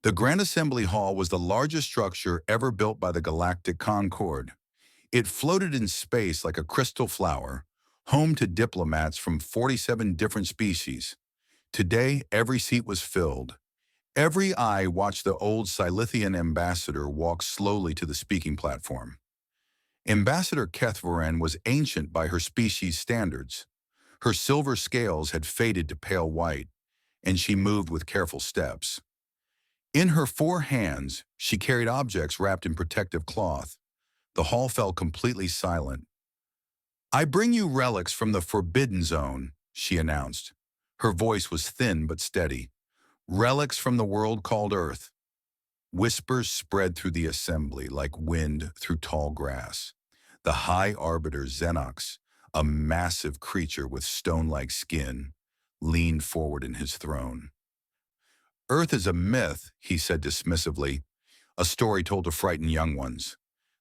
The Grand Assembly Hall was the largest structure ever built by the Galactic Concorde. It floated in space like a crystal flower, home to diplomats from 47 different species. Today, every seat was filled. Every eye watched the old Silithian ambassador walk slowly to the speaking platform. Ambassador Kethvoren was ancient by her species' standards. Her silver scales had faded to pale white, and she moved with careful steps. In her 4 hands, she carried objects wrapped in protective cloth. The hall fell completely silent. "I bring you relics from the Forbidden Zone," she announced. Her voice was thin but steady. "Relics from the world called Earth." Whispers spread through the assembly like wind through tall grass. The High Arbiter Xenox, a massive creature with stone-like skin, leaned forward in his throne. "Earth is a myth," he said dismissively, "a story told to frighten young ones.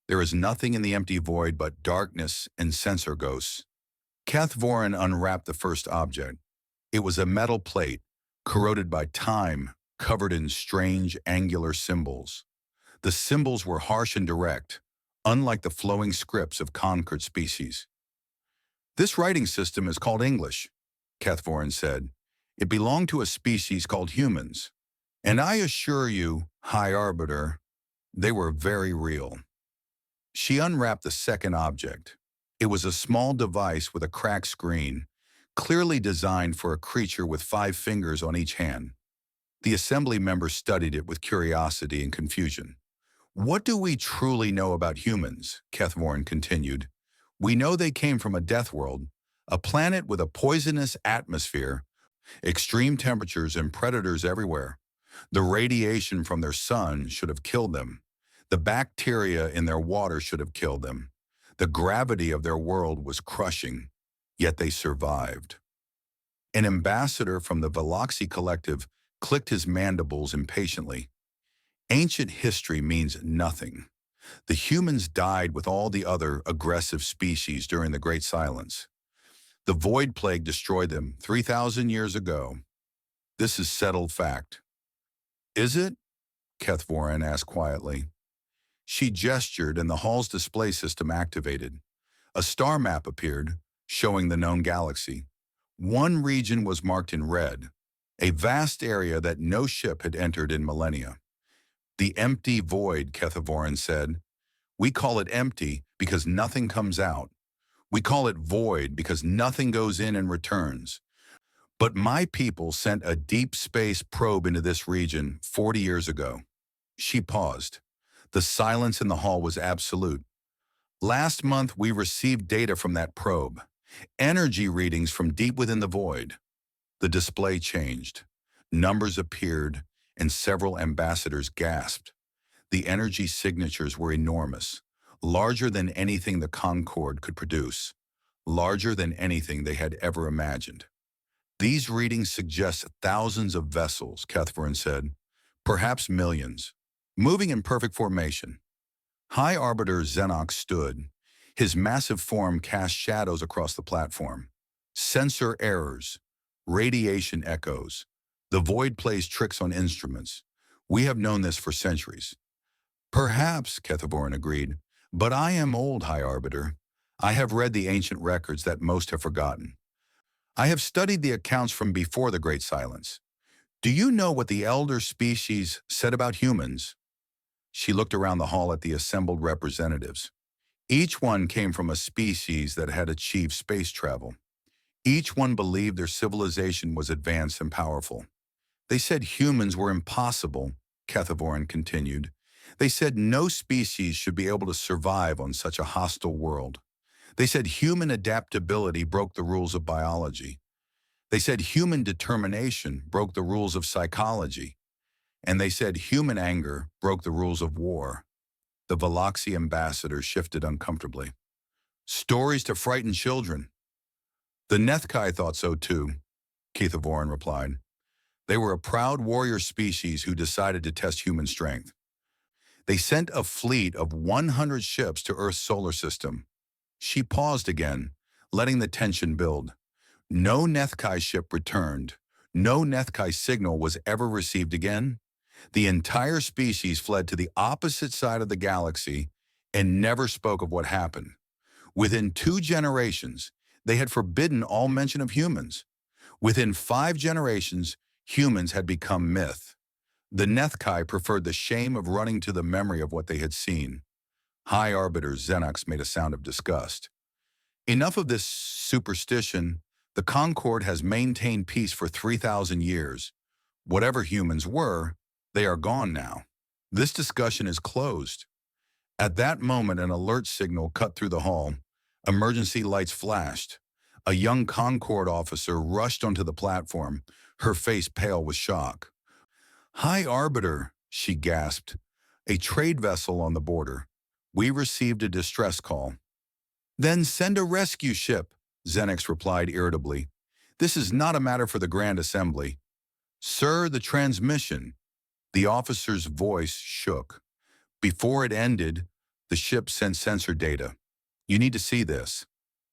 There is nothing in the empty void but darkness and censor ghosts." Kethvoren unwrapped the first object. It was a metal plate, corroded by time, covered in strange angular symbols. The symbols were harsh and direct, unlike the flowing scripts of conquered species. "This writing system is called English," Kethvoren said. "It belonged to a species called humans. And I assure you, High Arbiter, they were very real." She unwrapped the second object. It was a small device with a cracked screen, clearly designed for a creature with 5 fingers on each hand. The assembly members studied it with curiosity and confusion. "What do we truly know about humans?" Kethvoren continued. "We know they came from a death world, a planet with a poisonous atmosphere, extreme temperatures and predators everywhere. The radiation from their sun should have killed them. The bacteria in their water should have killed them. The gravity of their world was crushing, yet they survived." An ambassador from the Veloxy Collective clicked his mandibles impatiently. "Ancient history means nothing. The humans died with all the other aggressive species during the Great Silence. The Void Plague destroyed them 3,000 years ago. This is settled fact." "Is it?" Kethvoren asked quietly. She gestured and the hall's display system activated. A star map appeared, showing the known galaxy. One region was marked in red, a vast area that no ship had entered in millennia. "The empty void," Kethvoren said. "We call it empty because nothing comes out. We call it void because nothing goes in and returns. But my people sent a deep space probe into this region 40 years ago." She paused. The silence in the hall was absolute. "Last month, we received data from that probe. Energy readings from deep within the void." The display changed. Numbers appeared, and several ambassadors gasped. The energy signatures were enormous, larger than anything the Concorde could produce, larger than anything they had ever imagined. "These readings suggest thousands of vessels," Kethvoren said, "perhaps millions, moving in perfect formation." High Arbiter Xenox stood. His massive form cast shadows across the platform. Sensor errors, radiation echoes. The void plays tricks on instruments. "We have known this for centuries." "Perhaps," Kethvoren agreed, "but I am old, High Arbiter. I have read the ancient records that most have forgotten. I have studied the accounts from before the Great Silence. Do you know what the elder species said about humans?" She looked around the hall at the assembled representatives. Each one came from a species that had achieved space travel. Each one believed their civilization was advanced and powerful. "They said humans were impossible," Kethvoren continued. "They said no species should be able to survive on such a hostile world. They said human adaptability broke the rules of biology. They said human determination broke the rules of psychology. And they said human anger broke the rules of war." The Veloxy ambassador shifted uncomfortably. "Stories to frighten children." "The Nethkai thought so too," Kethvoren replied. "They were a proud warrior species who decided to test human strength. They sent a fleet of 100 ships to Earth's solar system." She paused again, letting the tension build. No Nethkai ship returned. No Nethkai signal was ever received again. The entire species fled to the opposite side of the galaxy and never spoke of what happened. Within 2 generations, they had forbidden all mention of humans. Within 5 generations, humans had become myth. The Nethkai preferred the shame of running to the memory of what they had seen. High Arbiter Xenox made a sound of disgust. Enough of this superstition. The Concord has maintained peace for 3,000 years. Whatever humans were, they are gone now. This discussion is closed. At that moment, an alert signal cut through the hall. Emergency lights flashed. A young Concord officer rushed onto the platform, her face pale with shock. "High Arbiter," she gasped. "A trade vessel on the border. We received a distress call." "Then send a rescue ship," Xenix replied irritably. "This is not a matter for the Grand Assembly." "Sir, the transmission." The officer's voice shook. Before it ended, the ship sent sensor data. "You need to see this."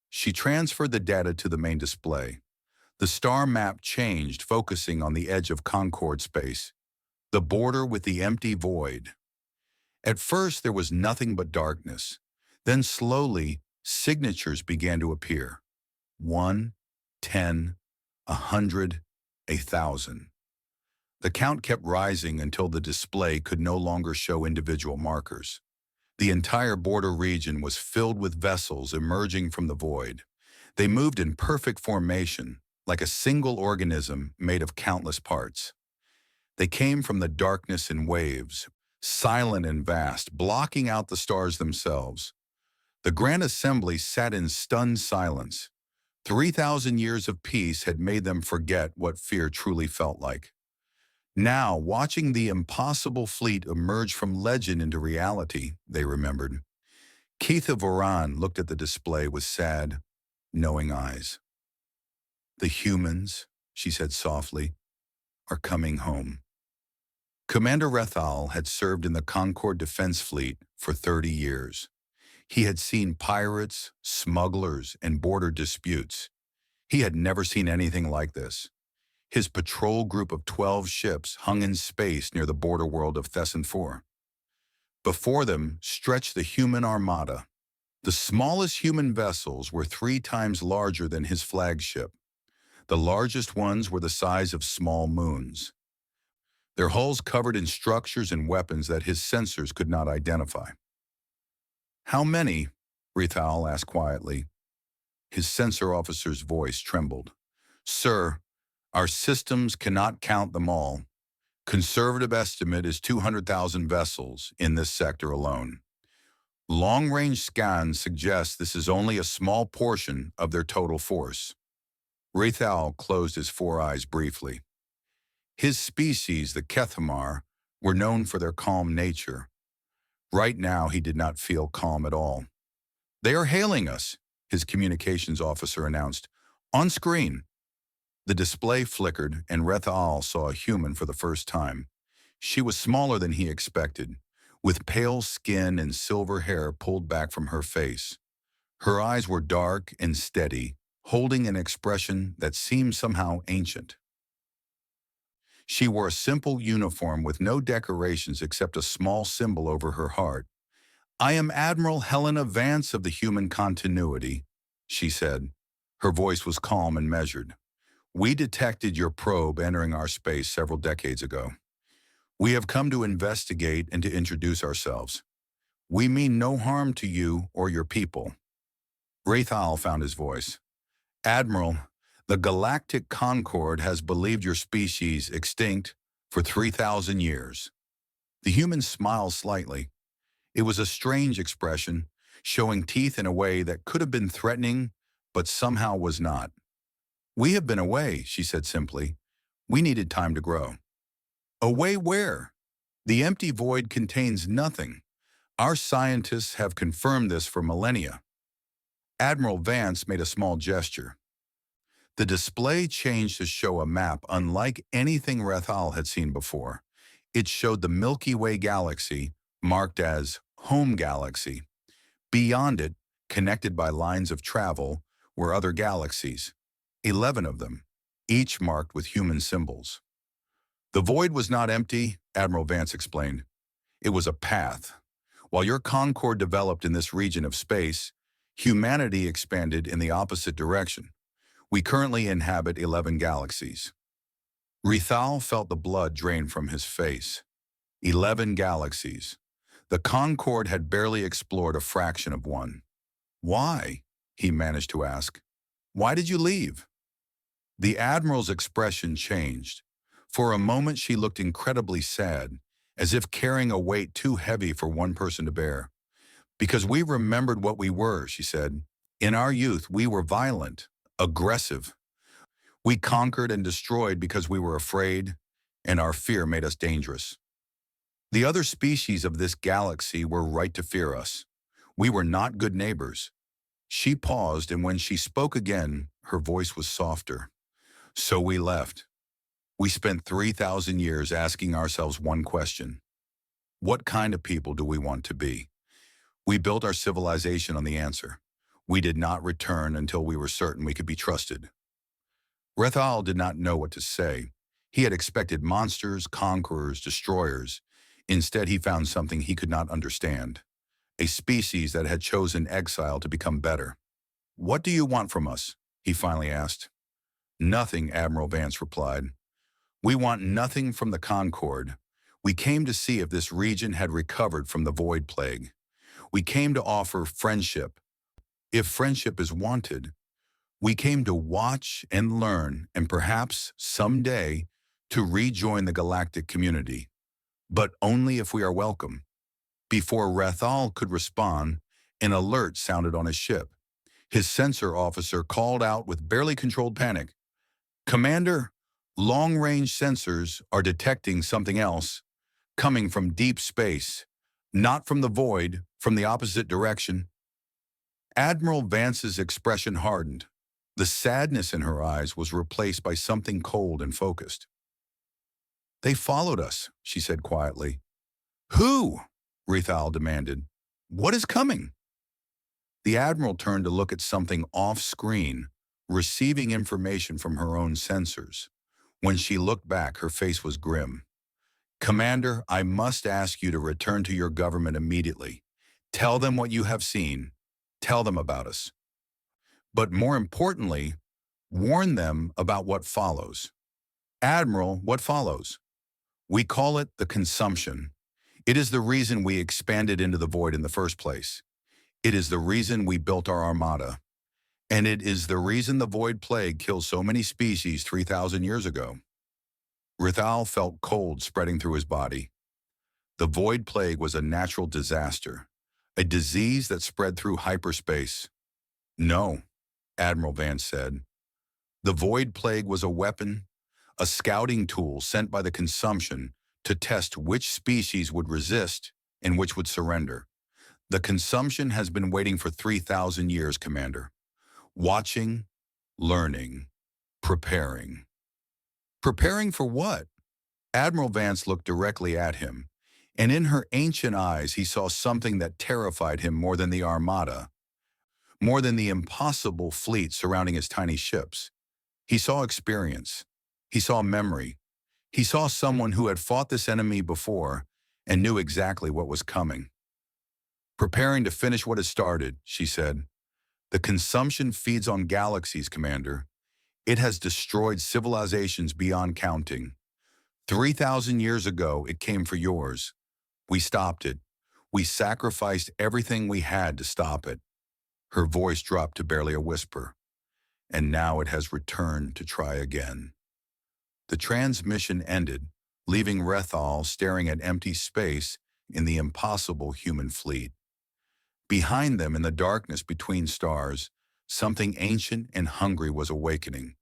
She transferred the data to the main display. The star map changed, focusing on the edge of Concord space, the border with the empty void. At first, there was nothing but darkness. Then slowly, signatures began to appear. 1, 10, 100, 1,000. The count kept rising until the display could no longer show individual markers. The entire border region was filled with vessels emerging from the void. They moved in perfect formation, like a single organism made of countless parts. They came from the darkness in waves, silent and vast, blocking out the stars themselves. The Grand Assembly sat in stunned silence. 3,000 years of peace had made them forget what fear truly felt like. Now, watching the impossible fleet emerge from legend into reality, they remembered. Keitha Voran looked at the display with sad, knowing eyes. "The humans," she said softly, "are coming home." Commander Rethal had served in the Concord Defense Fleet for 30 years. He had seen pirates, smugglers, and border disputes. He had never seen anything like this. His patrol group of 12 ships hung in space near the border world of Thesson 4. Before them stretched the human Armada. The smallest human vessels were 3 times larger than his flagship. The largest ones were the size of small moons. Their hulls covered in structures and weapons that his sensors could not identify. "How many?" Rethal asked quietly. His sensor officer's voice trembled. "Sir, our systems cannot count them all. Conservative estimate is 200,000 vessels in this sector alone. Long-range scans suggest this is only a small portion of their total force." Rethal closed his 4 eyes briefly. His species, the Kethamar, were known for their calm nature. Right now, he did not feel calm at all. "They are hailing us," his communications officer announced. "On screen." The display flickered, and Rethal saw a human for the first time. She was smaller than he expected, with pale skin and silver hair pulled back from her face. Her eyes were dark and steady, holding an expression that seemed somehow ancient. She wore a simple uniform with no decorations except a small symbol over her heart. "I am Admiral Helena Vance of the Human Continuity," she said. Her voice was calm and measured. "We detected your probe entering our space several decades ago. We have come to investigate and to introduce ourselves. We mean no harm to you or your people." Rethal found his voice. "Admiral, the Galactic Concord has believed your species extinct for 3,000 years." The human smiled slightly. It was a strange expression, showing teeth in a way that could have been threatening, but somehow was not. "We have been away," she said simply. "We needed time to grow." "Away where?" "The empty void contains nothing. Our scientists have confirmed this for millennia." Admiral Vance made a small gesture. The display changed to show a map unlike anything Rethal had seen before. It showed the Milky Way galaxy, marked as Home Galaxy. Beyond it, connected by lines of travel, were other galaxies, 11 of them, each marked with human symbols. The void was not empty, Admiral Vance explained. It was a path. While your Concord developed in this region of space, humanity expanded in the opposite direction. We currently inhabit 11 galaxies. Rethal felt the blood drain from his face. 11 galaxies. The Concord had barely explored a fraction of one. Why? He managed to ask. Why did you leave? The Admiral's expression changed. For a moment she looked incredibly sad, as if carrying a weight too heavy for one person to bear. Because we remembered what we were, she said. In our youth, we were violent, aggressive. We conquered and destroyed because we were afraid, and our fear made us dangerous. The other species of this galaxy were right to fear us. We were not good neighbors. She paused, and when she spoke again, her voice was softer. So we left. We spent 3,000 years asking ourselves one question. What kind of people do we want to be? We built our civilization on the answer. We did not return until we were certain we could be trusted. Rethal did not know what to say. He had expected monsters, conquerors, destroyers. Instead, he found something he could not understand. A species that had chosen exile to become better. What do you want from us? He finally asked. Nothing, Admiral Vance replied. We want nothing from the Concord. We came to see if this region had recovered from the Void Plague. We came to offer friendship. If friendship is wanted, we came to watch and learn and perhaps someday to rejoin the galactic community, but only if we are welcome. Before Rethal could respond, an alert sounded on his ship. His sensor officer called out with barely controlled panic. Commander, long-range sensors are detecting something else, coming from deep space, not from the void, from the opposite direction. Admiral Vance's expression hardened. The sadness in her eyes was replaced by something cold and focused. They followed us, she said quietly. Who? Rethal demanded. What is coming? The Admiral turned to look at something off-screen, receiving information from her own sensors. When she looked back, her face was grim. Commander, I must ask you to return to your government immediately. Tell them what you have seen. Tell them about us. But more importantly, warn them about what follows. Admiral, what follows? We call it the consumption. It is the reason we expanded into the void in the first place. It is the reason we built our Armada. And it is the reason the Void Plague killed so many species 3,000 years ago. Rethal felt cold spreading through his body. The Void Plague was a natural disaster, a disease that spread through hyperspace. No, Admiral Vance said. The Void Plague was a weapon, a scouting tool sent by the consumption to test which species would resist and which would surrender. The consumption has been waiting for 3,000 years, Commander. Watching, learning, preparing. Preparing for what? Admiral Vance looked directly at him, and in her ancient eyes he saw something that terrified him more than the Armada, more than the impossible fleet surrounding his tiny ships. He saw experience. He saw memory. He saw someone who had fought this enemy before and knew exactly what was coming. Preparing to finish what has started, she said. The consumption feeds on galaxies, Commander. It has destroyed civilizations beyond counting. 3,000 years ago, it came for yours. We stopped it. We sacrificed everything we had to stop it. Her voice dropped to barely a whisper. And now it has returned to try again. The transmission ended, leaving Rethal staring at empty space in the impossible human fleet. Behind them, in the darkness between stars, something ancient and hungry was awakening.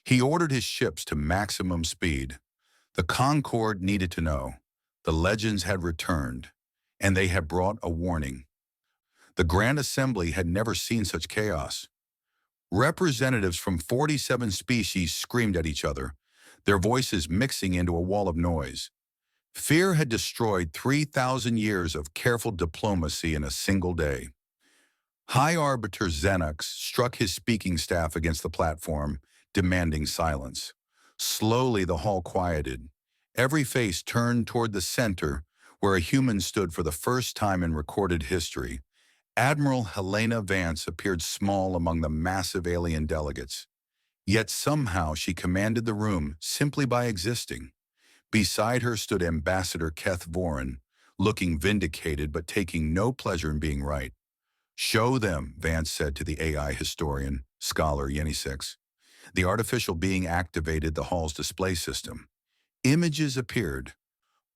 He ordered his ships to maximum speed. The Concord needed to know. The legends had returned, and they had brought a warning. The Grand Assembly had never seen such chaos. Representatives from 47 species screamed at each other, their voices mixing into a wall of noise. Fear had destroyed 3,000 years of careful diplomacy in a single day. High Arbiter Xenox struck his speaking staff against the platform, demanding silence. Slowly the hall quieted, Every face turned toward the center, where a human stood for the first time in recorded history. Admiral Helena Vance appeared small among the massive alien delegates. Yet somehow she commanded the room simply by existing. Beside her stood Ambassador Keth Voren, looking vindicated but taking no pleasure in being right. "Show them," Vance said to the AI historian, scholar Yenny 6. The artificial being activated the hall's display system. Images appeared,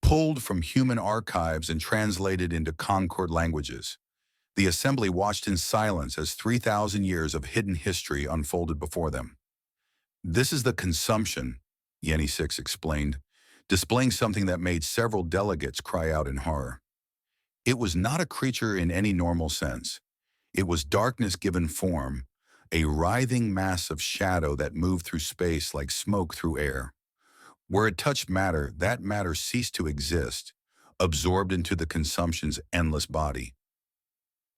pulled from human archives and translated into Concord languages. The assembly watched in silence as 3,000 years of hidden history unfolded before them. "This is the consumption," Yenny 6 explained, displaying something that made several delegates cry out in horror. It was not a creature in any normal sense. It was darkness given form, a writhing mass of shadow that moved through space like smoke through air. Where it touched matter, that matter ceased to exist, absorbed into the consumption's endless body.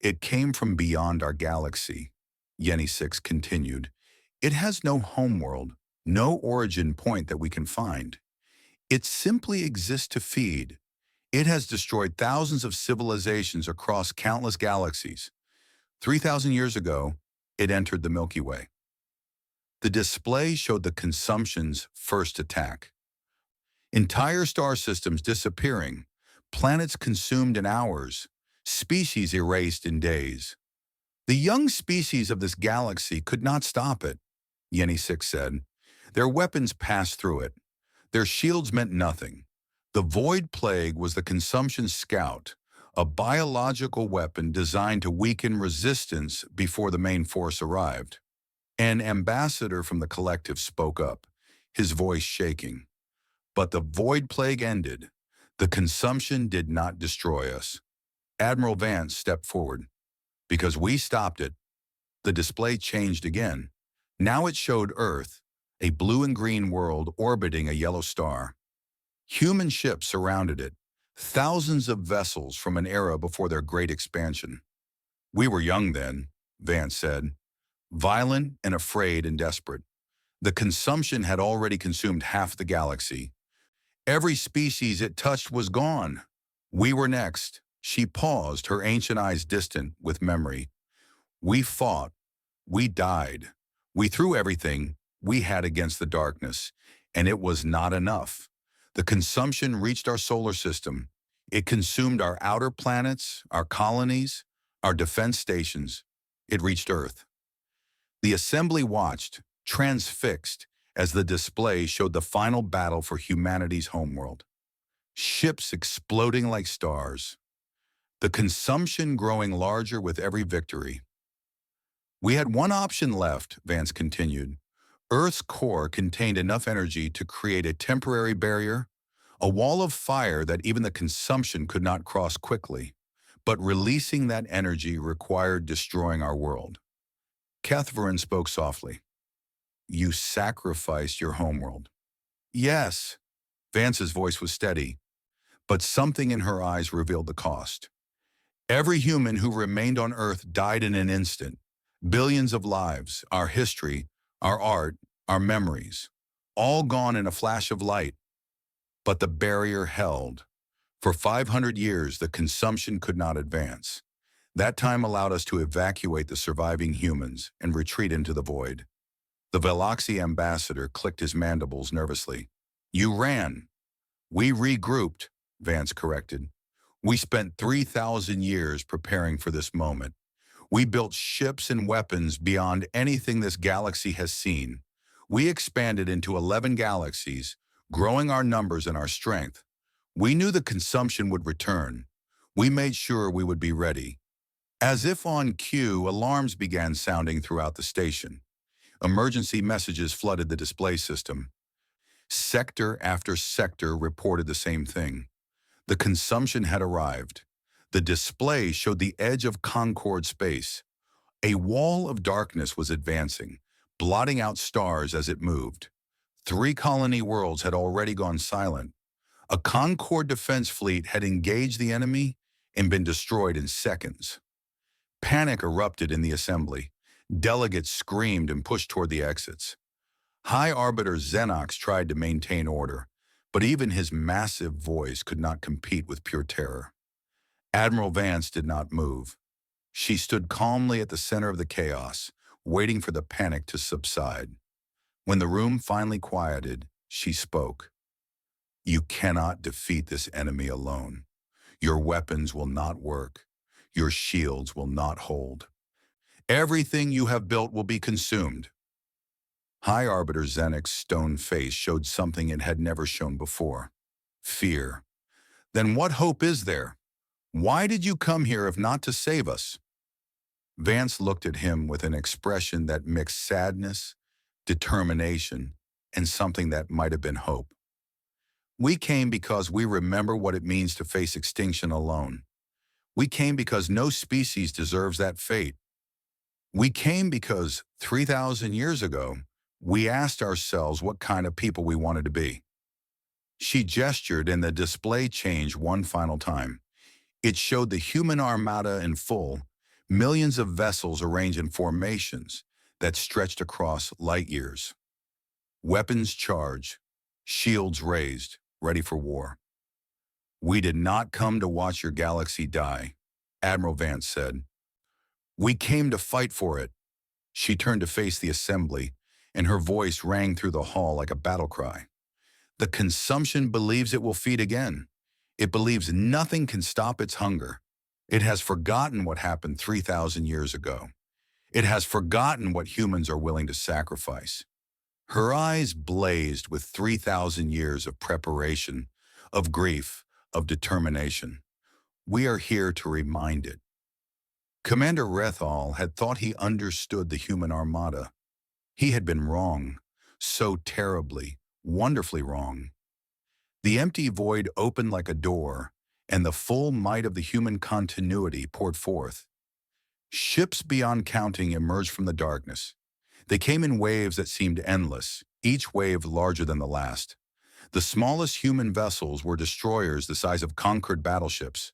"It came from beyond our galaxy," Yenny 6 continued. "It has no homeworld, no origin point that we can find. It simply exists to feed. It has destroyed thousands of civilizations across countless galaxies. 3,000 years ago, it entered the Milky Way." The display showed the consumption's first attack. Entire star systems disappearing, planets consumed in hours, species erased in days. "The young species of this galaxy could not stop it," Yenny 6 said. "Their weapons passed through it. Their shields meant nothing. The Void Plague was the consumption scout, a biological weapon designed to weaken resistance before the main force arrived." An ambassador from the collective spoke up, his voice shaking. "But the Void Plague ended. The consumption did not destroy us." Admiral Vance stepped forward. "Because we stopped it." The display changed again. Now it showed Earth, a blue and green world orbiting a yellow star. Human ships surrounded it, thousands of vessels from an era before their great expansion. "We were young then," Vance said, "violent and afraid and desperate. The consumption had already consumed half the galaxy. Every species it touched was gone. We were next." She paused, her ancient eyes distant with memory. "We fought. We died. We threw everything we had against the darkness, and it was not enough. The consumption reached our solar system. It consumed our outer planets, our colonies, our defense stations. It reached Earth." The assembly watched, transfixed, as the display showed the final battle for humanity's homeworld. Ships exploding like stars. The consumption growing larger with every victory. "We had one option left," Vance continued. "Earth's core contained enough energy to create a temporary barrier, a wall of fire that even the consumption could not cross quickly. But releasing that energy required destroying our world." Catherine spoke softly. "You sacrificed your homeworld." "Yes." Vance's voice was steady, but something in her eyes revealed the cost. "Every human who remained on Earth died in an instant. Billions of lives, our history, our art, our memories, all gone in a flash of light. But the barrier held. For 500 years, the consumption could not advance. That time allowed us to evacuate the surviving humans and retreat into the void." The Veloxy ambassador clicked his mandibles nervously. "You ran." "We regrouped," Vance corrected. "We spent 3,000 years preparing for this moment. We built ships and weapons beyond anything this galaxy has seen. We expanded into 11 galaxies, growing our numbers and our strength. We knew the consumption would return. We made sure we would be ready." As if on cue, alarms began sounding throughout the station. Emergency messages flooded the display system. Sector after sector reported the same thing. The consumption had arrived. The display showed the edge of Concord space. A wall of darkness was advancing, blotting out stars as it moved. 3 colony worlds had already gone silent. A Concord defense fleet had engaged the enemy and been destroyed in seconds. Panic erupted in the assembly. Delegates screamed and pushed toward the exits. High Arbiter Xenox tried to maintain order, But even his massive voice could not compete with pure terror. Admiral Vance did not move. She stood calmly at the center of the chaos, waiting for the panic to subside. When the room finally quieted, she spoke. "You cannot defeat this enemy alone. Your weapons will not work. Your shields will not hold. Everything you have built will be consumed." High Arbiter Zenek's stone face showed something it had never shown before. Fear. "Then what hope is there? Why did you come here if not to save us?" Vance looked at him with an expression that mixed sadness, determination, and something that might have been hope. "We came because we remember what it means to face extinction alone. We came because no species deserves that fate. We came because 3,000 years ago, we asked ourselves what kind of people we wanted to be." She gestured and the display changed one final time. It showed the human armada in full, millions of vessels arranged in formations that stretched across light years. Weapons charged, shields raised, ready for war. "We did not come to watch your galaxy die," Admiral Vance said. "We came to fight for it." She turned to face the assembly, and her voice rang through the hall like a battle cry. "The consumption believes it will feed again. It believes nothing can stop its hunger. It has forgotten what happened 3,000 years ago. It has forgotten what humans are willing to sacrifice." Her eyes blazed with 3,000 years of preparation, of grief, of determination. "We are here to remind it." Commander Rethal had thought he understood the human armada. He had been wrong, so terribly, wonderfully wrong. The empty void opened like a door, and the full might of the human continuity poured forth. Ships beyond counting emerged from the darkness. They came in waves that seemed endless, each wave larger than the last. The smallest human vessels were destroyers the size of conquered battleships.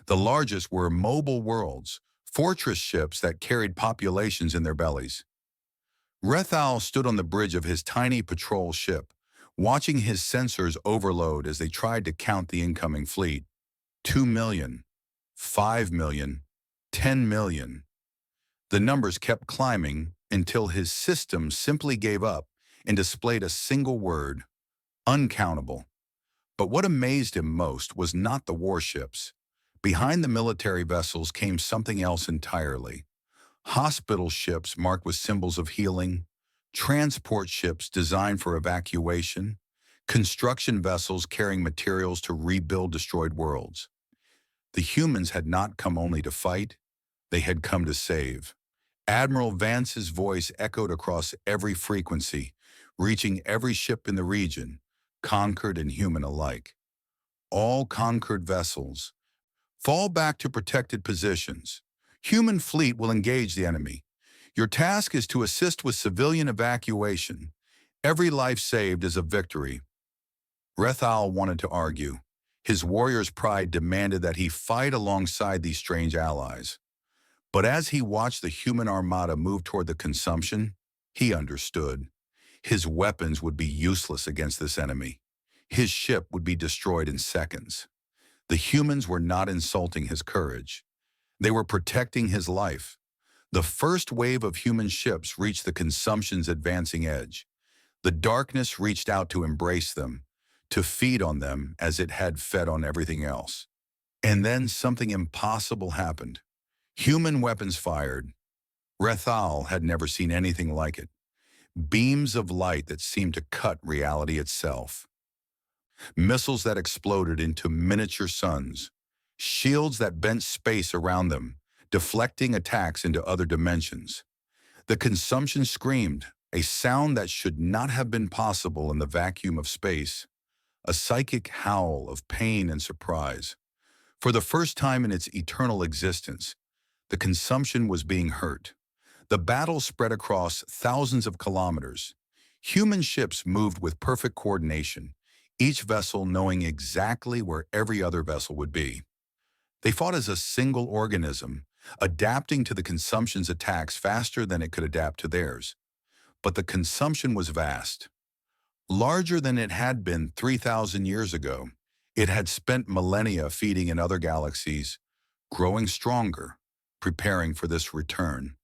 The largest were mobile worlds, fortress ships that carried populations in their bellies. Rethal stood on the bridge of his tiny patrol ship, watching his sensors overload as they tried to count the incoming fleet. 2 million, 5 million, 10 million. The numbers kept climbing until his system simply gave up and displayed a single word: uncountable. But what amazed him most was not the warships. Behind the military vessels came something else entirely. Hospital ships marked with symbols of healing, transport ships designed for evacuation, construction vessels carrying materials to rebuild destroyed worlds. The humans had not come only to fight, they had come to save. Admiral Vance's voice echoed across every frequency, reaching every ship in the region, conquered and human alike. "All conquered vessels, fall back to protected positions. Human fleet will engage the enemy. Your task is to assist with civilian evacuation. Every life saved is a victory." Rethal wanted to argue. His warrior's pride demanded that he fight alongside these strange allies. But as he watched the human armada move toward the consumption, he understood. His weapons would be useless against this enemy. His ship would be destroyed in seconds. The humans were not insulting his courage. They were protecting his life. The first wave of human ships reached the consumption's advancing edge. The darkness reached out to embrace them, to feed on them as it had fed on everything else. And then something impossible happened. Human weapons fired. Rethal had never seen anything like it. Beams of light that seemed to cut reality itself. Missiles that exploded into miniature suns. Shields that bent space around them, deflecting attacks into other dimensions. The consumption screamed, a sound that should not have been possible in the vacuum of space. A psychic howl of pain and surprise. For the first time in its eternal existence, the consumption was being hurt. The battle spread across thousands of kilometers. Human ships moved with perfect coordination, each vessel knowing exactly where every other vessel would be. They fought as a single organism, adapting to the consumption's attacks faster than it could adapt to theirs. But the consumption was vast. Larger than it had been 3,000 years ago, it had spent millennia feeding in other galaxies, growing stronger, preparing for this return.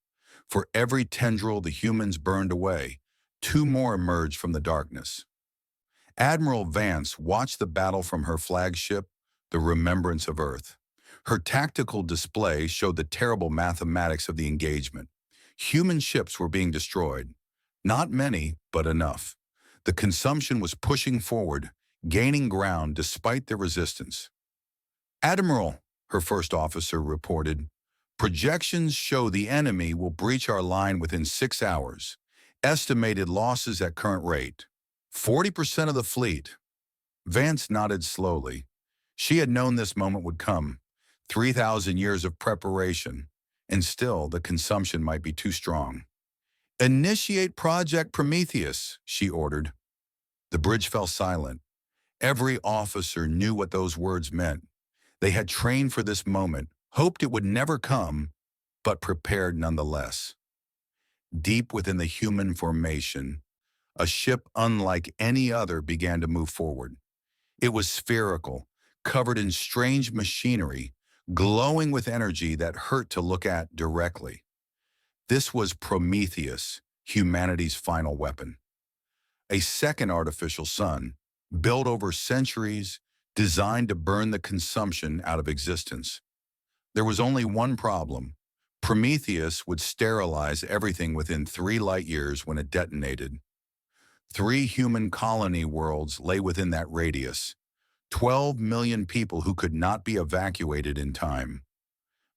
For every tendril the humans burned away, two more emerged from the darkness. Admiral Vance watched the battle from her flagship, the Remembrance of Earth. Her tactical display showed the terrible mathematics of the engagement. Human ships were being destroyed. Not many, but enough. The consumption was pushing forward, gaining ground despite their resistance. Admiral, her first officer reported, projections show the enemy will breach our line within 6 hours. Estimated losses at current rate. 40% of the fleet. Vance nodded slowly. She had known this moment would come. 3,000 years of preparation, and still the consumption might be too strong. Initiate Project Prometheus, she ordered. The bridge fell silent. Every officer knew what those words meant. They had trained for this moment, hoped it would never come, but prepared nonetheless. Deep within the human formation, a ship unlike any other began to move forward. It was spherical, covered in strange machinery, glowing with energy that hurt to look at directly. This was Prometheus, humanity's final weapon. A second artificial sun, built over centuries, designed to burn the consumption out of existence. There was only one problem. Prometheus would sterilize everything within 3 light years when it detonated. 3 human colony worlds lay within that radius. 12 million people who could not be evacuated in time.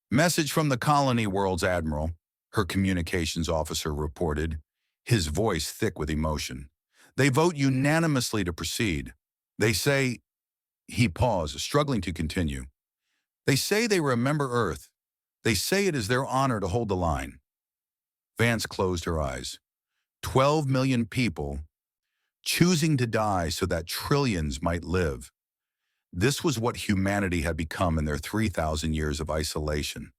Message from the colony worlds, Admiral, her communications officer reported, his voice thick with emotion. They vote unanimously to proceed. They say, he paused, struggling to continue. They say they remember Earth. They say it is their honor to hold the line. Vance closed her eyes. 12 million people choosing to die so that trillions might live. This was what humanity had become in their 3,000 years of isolation.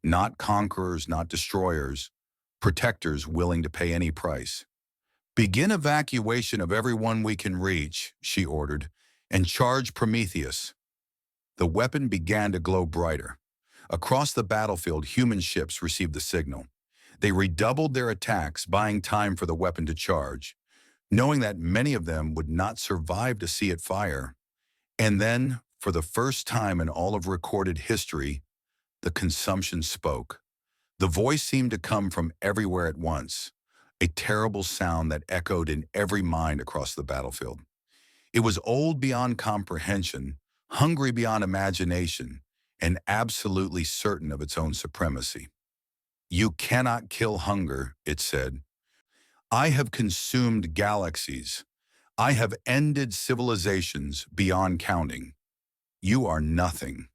Not conquerors, not destroyers, protectors willing to pay any price. Begin evacuation of everyone we can reach, she ordered, and charge Prometheus. The weapon began to glow brighter. Across the battlefield, human ships received the signal. They redoubled their attacks, buying time for the weapon to charge, knowing that many of them would not survive to see it fire. And then, for the first time in all of recorded history, the consumption spoke. The voice seemed to come from everywhere at once, a terrible sound that echoed in every mind across the battlefield. It was old beyond comprehension, hungry beyond imagination, and absolutely certain of its own supremacy. You cannot kill hunger, it said. I have consumed galaxies. I have ended civilizations beyond counting. You are nothing.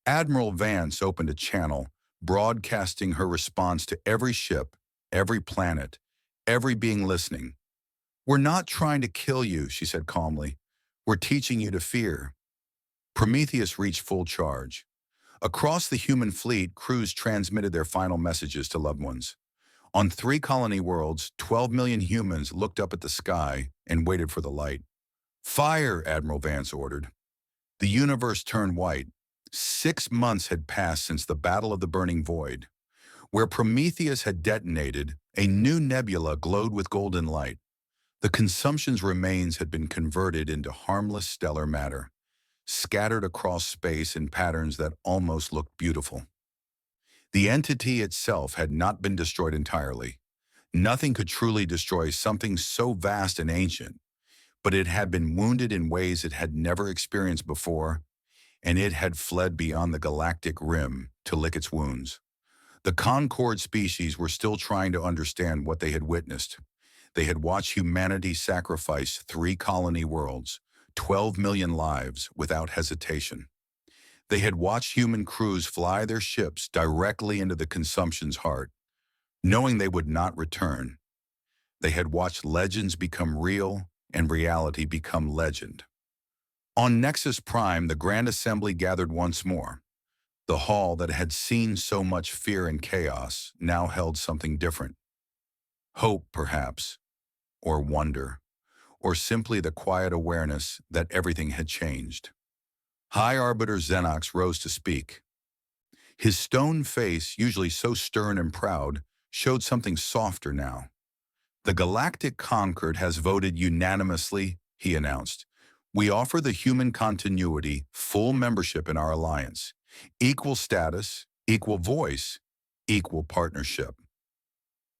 Admiral Vance opened a channel, broadcasting her response to every ship, every planet, every being listening. We're not trying to kill you, she said calmly. We're teaching you to fear. Prometheus reached full charge. Across the human fleet, crews transmitted their final messages to loved ones. On 3 colony worlds, 12 million humans looked up at the sky and waited for the light. Fire, Admiral Vance ordered. The universe turned white. 6 months had passed since the Battle of the Burning Void. Where Prometheus had detonated, a new nebula glowed with golden light. The consumption's remains had been converted into harmless stellar matter, scattered across space in patterns that almost looked beautiful. The entity itself had not been destroyed entirely. Nothing could truly destroy something so vast and ancient, but it had been wounded in ways it had never experienced before, and it had fled beyond the galactic rim to lick its wounds. The Concord species were still trying to understand what they had witnessed. They had watched humanity sacrifice 3 colony worlds, 12 million lives, without hesitation. They had watched human crews fly their ships directly into the consumption's heart, knowing they would not return. They had watched legends become real and reality become legend. On Nexus Prime, the Grand Assembly gathered once more. The hall that had seen so much fear and chaos now held something different. Hope, perhaps, or wonder. or simply the quiet awareness that everything had changed. High Arbiter Xenox rose to speak. His stone face, usually so stern and proud, showed something softer now. The Galactic Concord has voted unanimously, he announced. We offer the human continuity full membership in our alliance. Equal status, equal voice, equal partnership.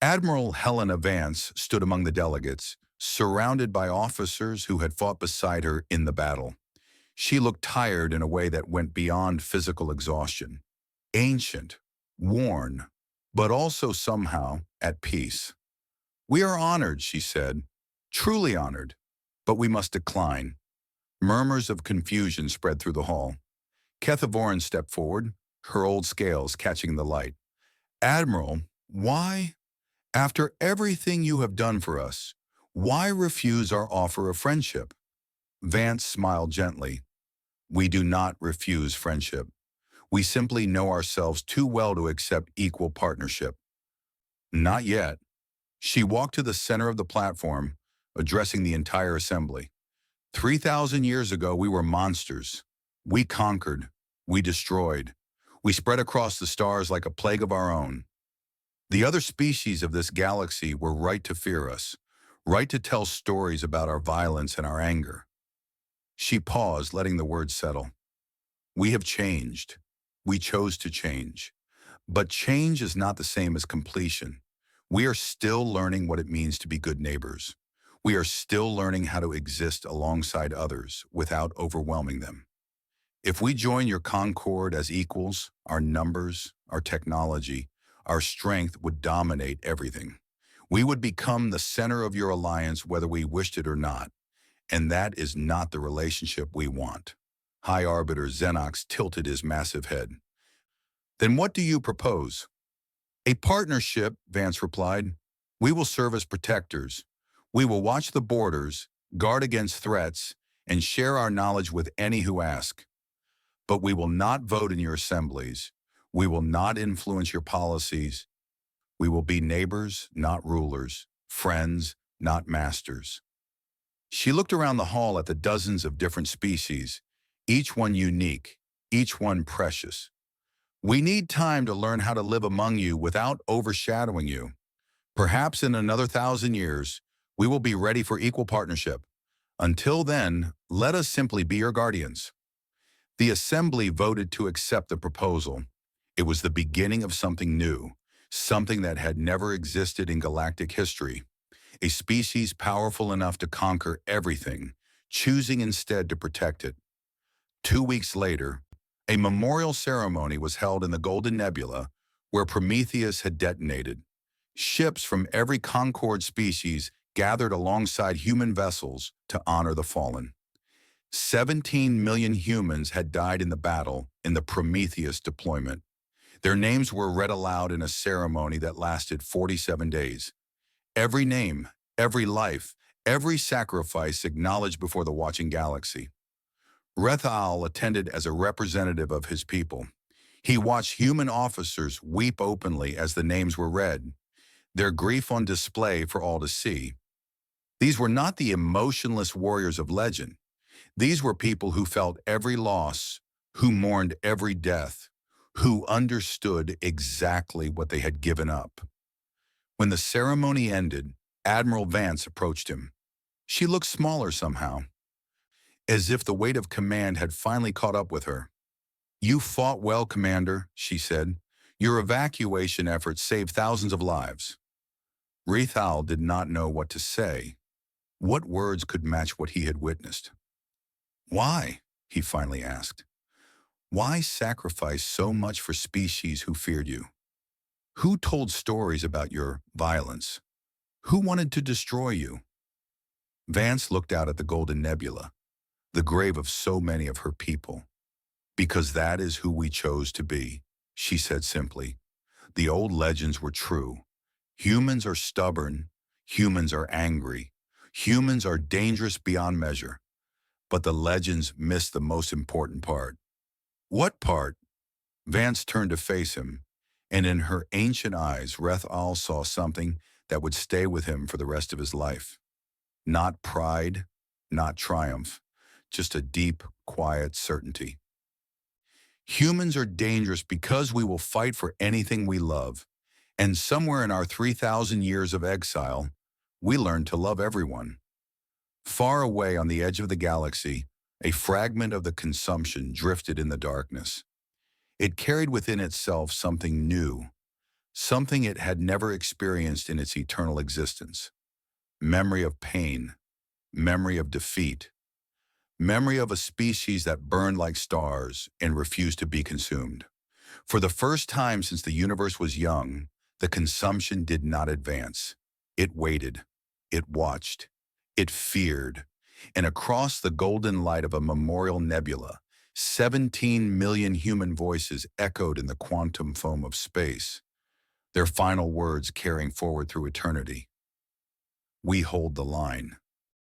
Admiral Helena Vance stood among the delegates, surrounded by officers who had fought beside her in the battle. She looked tired in a way that went beyond physical exhaustion. Ancient, worn, but also somehow at peace. We are honored, she said, truly honored, but we must decline. Murmurs of confusion spread through the hall. Kethivoran stepped forward, her old scales catching the light. Admiral, why? After everything you have done for us, why refuse our offer of friendship? Vance smiled gently. We do not refuse friendship. We simply know ourselves too well to accept equal partnership. Not yet. She walked to the center of the platform, addressing the entire assembly. 3,000 years ago, we were monsters. We conquered. We destroyed. We spread across the stars like a plague of our own. The other species of this galaxy were right to fear us, right to tell stories about our violence and our anger. She paused, letting the words settle. We have changed. We chose to change. But change is not the same as completion. We are still learning what it means to be good neighbors. We are still learning how to exist alongside others without overwhelming them. If we join your concord as equals, our numbers, our technology, our strength would dominate everything. We would become the center of your alliance whether we wished it or not, and that is not the relationship we want. High Arbiter Xenox tilted his massive head. Then what do you propose? A partnership, Vance replied. We will serve as protectors. We will watch the borders, guard against threats, and share our knowledge with any who ask. But we will not vote in your assemblies. We will not influence your policies. We will be neighbors, not rulers, friends, not masters. She looked around the hall at the dozens of different species, each one unique, each one precious. We need time to learn how to live among you without overshadowing you. Perhaps in another 1,000 years, we will be ready for equal partnership. Until then, let us simply be your guardians. The assembly voted to accept the proposal. It was the beginning of something new, something that had never existed in galactic history. A species powerful enough to conquer everything, choosing instead to protect it. 2 weeks later, a memorial ceremony was held in the Golden Nebula, where Prometheus had detonated. Ships from every Concord species gathered alongside human vessels to honor the fallen. 17 million humans had died in the battle in the Prometheus deployment. Their names were read aloud in a ceremony that lasted 47 days. Every name, every life, every sacrifice acknowledged before the watching galaxy. Rethal attended as a representative of his people. He watched human officers weep openly as the names were read, their grief on display for all to see. These were not the emotionless warriors of legend. These were people who felt every loss, who mourned every death, who understood exactly what they had given up. When the ceremony ended, Admiral Vance approached him. She looked smaller somehow, as if the weight of command had finally caught up with her. You fought well, Commander, she said. Your evacuation efforts saved thousands of lives. Rethal did not know what to say. What words could match what he had witnessed? Why? He finally asked. Why sacrifice so much for species who feared you? Who told stories about your violence? Who wanted to destroy you? Vance looked out at the Golden Nebula, the grave of so many of her people. Because that is who we chose to be, she said simply. The old legends were true. Humans are stubborn. Humans are angry. Humans are dangerous beyond measure. But the legends missed the most important part. What part? Vance turned to face him, and in her ancient eyes, Rethal saw something that would stay with him for the rest of his life. Not pride, not triumph, just a deep, quiet certainty. Humans are dangerous because we will fight for anything we love. And somewhere in our 3,000 years of exile, we learned to love everyone. Far away on the edge of the galaxy, a fragment of the consumption drifted in the darkness. It carried within itself something new, something it had never experienced in its eternal existence. Memory of pain, memory of defeat, memory of a species that burned like stars and refused to be consumed. For the first time since the universe was young, the consumption did not advance. It waited. It watched. It feared. And across the golden light of a memorial nebula, 17 million human voices echoed in the quantum foam of space, their final words carrying forward through eternity. We hold the line.